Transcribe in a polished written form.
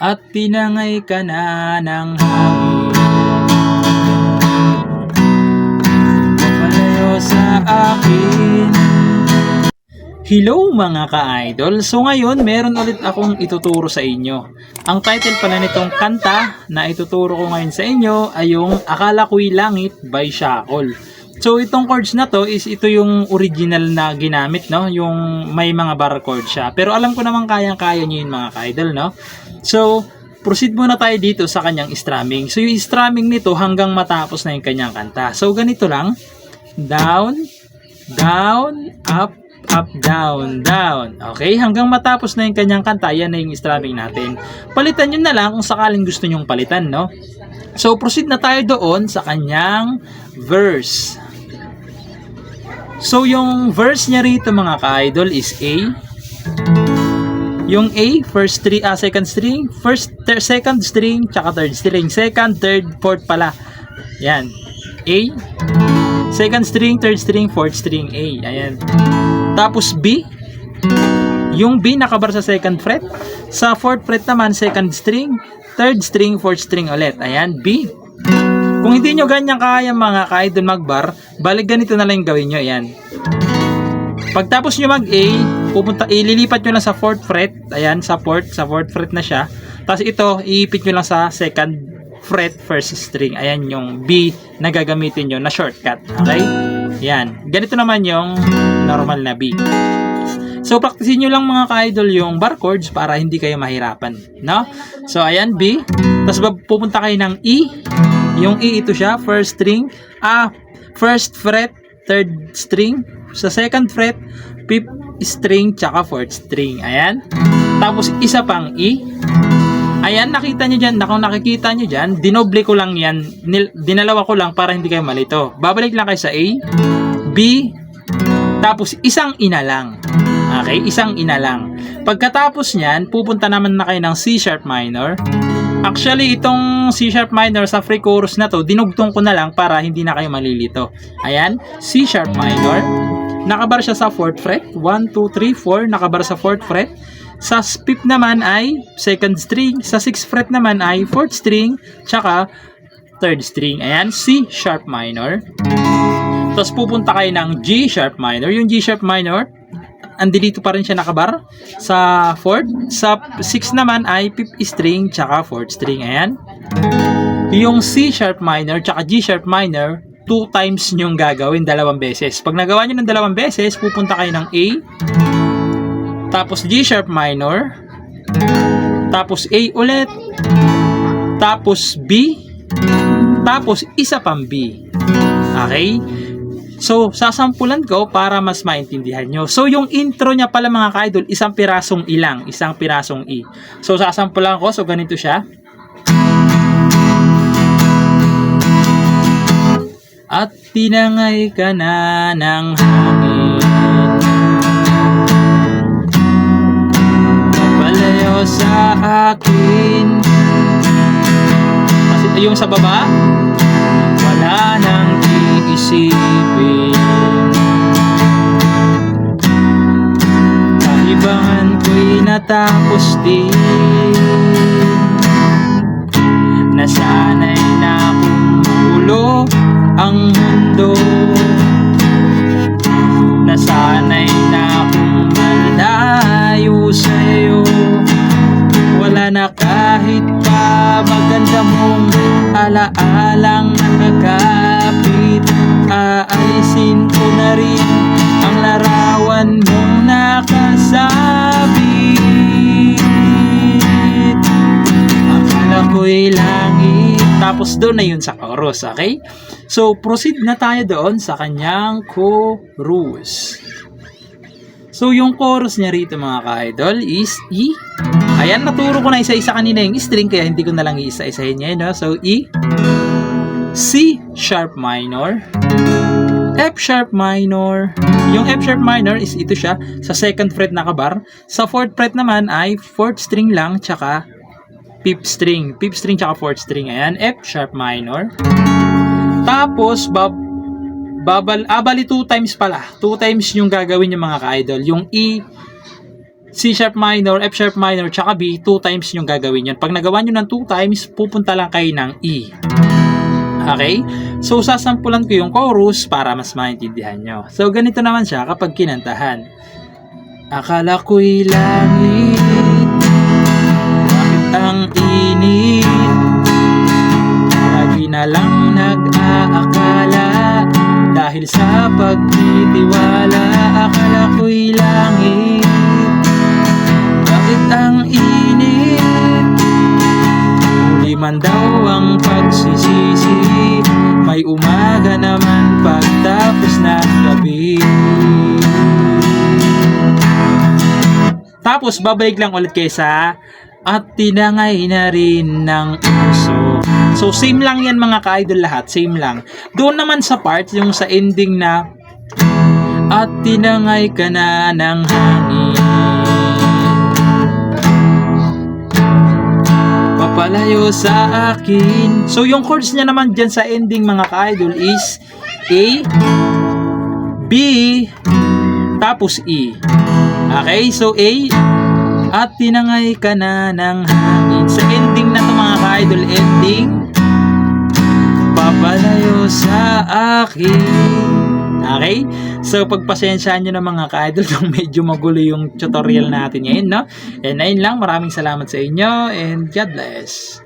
at tinangay ka na ng hangin. Papalayo sa akin. Hello mga ka-idol! So ngayon, meron ulit akong ituturo sa inyo. Ang title pala nitong kanta na ituturo ko ngayon sa inyo ay yung Akala Ko'y Langit by Shackle. So itong chords na to is ito yung original na ginamit, no? Yung may mga bar chord siya. Pero alam ko naman kayang-kaya nyo yun mga ka-idol, no? So proceed muna tayo dito sa kanyang strumming. So yung strumming nito hanggang matapos na yung kanyang kanta. So ganito lang. Down, down, up, up, down, down. Okay, hanggang matapos na yung kanyang kanta, yan na yung strumming natin. Palitan nyo na lang kung sakaling gusto nyong palitan, no? So, proceed na tayo doon sa kanyang verse. So, yung verse niya rito mga ka-idol is A. Yung A, second string, second string, tsaka third string. Second, third, fourth pala. Yan. A, second string, third string, fourth string, A. Ayan. Tapos B, yung B nakabar sa second fret. Sa fourth fret naman, second string, third string, fourth string ulit. Ayan, B. Kung hindi nyo ganyan kaya mga ka-idol magbar, balik ganito na lang yung gawin nyo. Ayan. Pagtapos nyo mag-A, ililipat nyo lang sa fourth fret. Ayan, sa fourth fret na siya. Tapos ito, iipit nyo lang sa second fret, first string. Ayan yung B na gagamitin nyo na shortcut. Okay? Yan. Ganito naman yung normal na B. So, practicein nyo lang mga ka-idol yung bar chords para hindi kayo mahirapan. No? So, ayan, B. Tapos, pupunta kayo ng E. Yung E, ito siya. First string. First fret, third string. Sa second fret, fifth string, tsaka fourth string. Ayan. Tapos, isa pang E. Ayan, nakita nyo dyan. Kung nakikita nyo dyan, dinoble ko lang yan. Dinalawa ko lang para hindi kayo malito. Babalik lang kayo sa A, B, tapos isang ina lang. Okay, isang ina lang. Pagkatapos nyan, pupunta naman na kayo ng C sharp minor. Actually, itong C sharp minor sa free chorus na to, dinugtong ko na lang para hindi na kayo malilito. Ayan, C sharp minor. Nakabar siya sa 4th fret. 1, 2, 3, 4. Nakabar sa 4th fret. Sa 5th naman ay second string. Sa 6th fret naman ay 4th string. Tsaka 3rd string. Ayan, C sharp minor. Tapos pupunta kayo ng G sharp minor. Yung G sharp minor, andito pa rin siya nakabar sa 4th. Sa 6th naman ay 5th string tsaka 4th string. Ayan. Yung C sharp minor tsaka G sharp minor, 2 times nyong gagawin, 2 beses. Pag nagawa nyo ng 2 beses, pupunta kayo ng A, tapos G sharp minor, tapos A ulit, tapos B, tapos isa pang B. Okay? So, sasampulan ko para mas maintindihan nyo. So, yung intro niya pala mga ka-idol, isang pirasong I lang, isang pirasong I. So, sasampulan ko. So, ganito siya. At tinangay ka na ng hangin, papalayo sa akin. Kasi yung sa baba, wala nang iisipin, kaibangan ko'y natapos din, nasanay na akong magulo ang mundo, nasanay na akong malayo sa'yo, wala na kahit pa maganda mong alaalang nakakapit, aalisin ko na rin ang larawan mong nakasabit. Akala ko'y langit. Tapos doon na yun sa chorus, okay? So, proceed na tayo doon sa kanyang chorus. So, yung chorus niya rito mga ka-idol is E. Ayan, naturo ko na isa-isa kanina yung string, kaya hindi ko na lang iisa-isahin niya, no? So, E, C sharp minor, F sharp minor. Yung F sharp minor is ito siya, sa second fret nakabar. Sa fourth fret naman ay fourth string lang, tsaka fifth string tsaka fourth string. Ayan, F sharp minor. Tapos, bali 2 times pala. 2 times yung gagawin yung mga ka-idol. Yung E, C sharp minor, F sharp minor, tsaka B, 2 times yung gagawin yun. Pag nagawa nyo ng 2 times, pupunta lang kayo ng E. Okay? So, sasampulan ko yung chorus para mas maintindihan nyo. So, ganito naman siya kapag kinantahan. Akala ko'y langit, bakit ang init? Lagi na lang nag-aakala, dahil sa pagtitiwala. Akala ko'y langit, bakit ang init? Huli man daw ang pagsisisi, may umaga naman pagtapos ng gabi. Tapos babalik lang ulit kayo sa at tinangay na rin ng uso. So same lang yan mga ka-idol lahat, same lang. Doon naman sa part yung sa ending na at tinangay ka na ng hangin, papalayo sa akin. So yung chords niya naman dyan sa ending mga ka-idol is A, B, tapos E. Okay, so A, at tinangay ka na ng hangin. Sa ending na to mga ka-idol, ending, papalayo sa akin. Okay? So, pagpasensyaan nyo na mga ka-idol kung medyo magulo yung tutorial natin ngayon, no? And ayun lang, maraming salamat sa inyo and God bless.